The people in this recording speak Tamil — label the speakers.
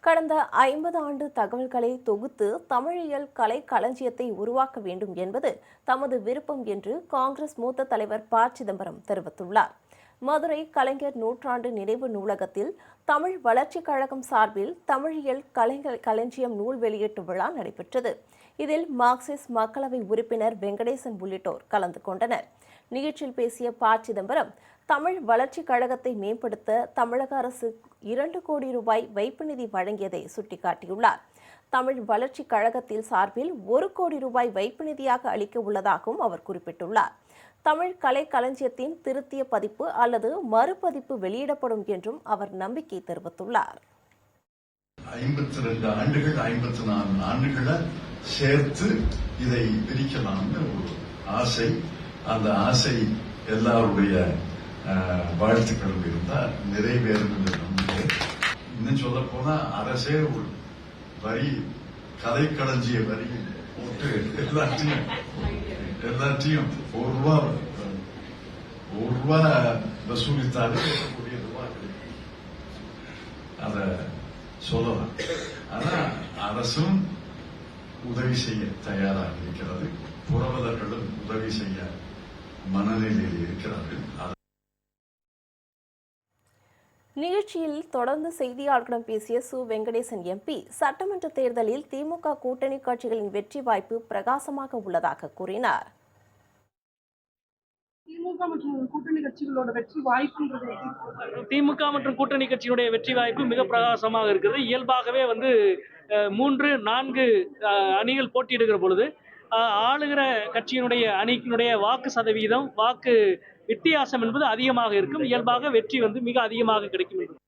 Speaker 1: கடந்த 50 ஆண்டு தகவல்களை தொகுத்து தமிழியல் கலை களஞ்சியத்தை உருவாக்க வேண்டும் என்பது தமது விருப்பம் என்று காங்கிரஸ் மூத்த தலைவர் ப. சிதம்பரம் தெரிவித்துள்ளார். மதுரை கலைஞர் நூற்றாண்டு நினைவு நூலகத்தில் தமிழ் வளர்ச்சிக் கழகம் சார்பில் தமிழியல் களஞ்சியம் நூல் வெளியீட்டு விழா நடைபெற்றது. இதில் மார்க்சிஸ்ட் மக்களவை உறுப்பினர் வெங்கடேசன் உள்ளிட்டோர் கலந்து கொண்டனர். நிகழ்ச்சியில் பேசிய ப. சிதம்பரம், தமிழ் வளர்ச்சிக் கழகத்தை மேம்படுத்த தமிழக அரசு 2 கோடி ரூபாய் வைப்பு நிதி வழங்கியதை சுட்டிக்காட்டியுள்ளார். தமிழ் வளர்ச்சிக் கழகத்தில் சார்பில் 1 கோடி ரூபாய் வைப்பு நிதியாக அளிக்க உள்ளதாகவும் அவர் குறிப்பிட்டுள்ளார். தமிழ் கலை களஞ்சியத்தின் திருத்திய பதிப்பு அல்லது மறுபதிப்பு வெளியிடப்படும் என்றும் அவர் நம்பிக்கை தெரிவித்துள்ளார்.
Speaker 2: 52 ஆண்டுகள் 54 ஆண்டுகளை சேர்த்து இதை பிரிக்கலாம்னு ஒரு ஆசை. அந்த ஆசை எல்லாருடைய வாழ்த்துக்களும் இருந்தால் நிறைவேறும் என்று நம்பிக்கை. இன்னும் சொல்ல போனா அரசே ஒரு வரி, கலைக்களஞ்சிய வரி போட்டு எல்லாத்தையும் ஒரு ரூபா வசூலித்தாலே கூடிய ரூபா அத சொல்லலாம். ஆனா அரசும் உதவி செய்ய தயாராக இருக்கிறது. புரவலர்களும் உதவி செய்ய மனநிலையில் இருக்கிறார்கள்.
Speaker 1: நிகழ்ச்சியில் தொடர்ந்து செய்தியாளர்களிடம் பேசிய சு. வெங்கடேசன் எம்பி, சட்டமன்ற தேர்தலில் திமுக கூட்டணி கட்சிகளின் வெற்றி வாய்ப்பு பிரகாசமாக உள்ளதாக கூறினார்.
Speaker 3: திமுக மற்றும் கூட்டணி கட்சிகளோட வெற்றி வாய்ப்புன்றது,
Speaker 4: திமுக மற்றும் கூட்டணி கட்சியினுடைய வெற்றி வாய்ப்பு மிக பிரகாசமாக இருக்கிறது. இயல்பாகவே 3-4 அணிகள் போட்டியிடுகிற பொழுது ஆளுகிற கட்சியினுடைய அணியினுடைய வாக்கு சதவீதம், வாக்கு வித்தியாசம் என்பது அதிகமாக இருக்கும். இயல்பாக வெற்றி மிக அதிகமாக கிடைக்கும்.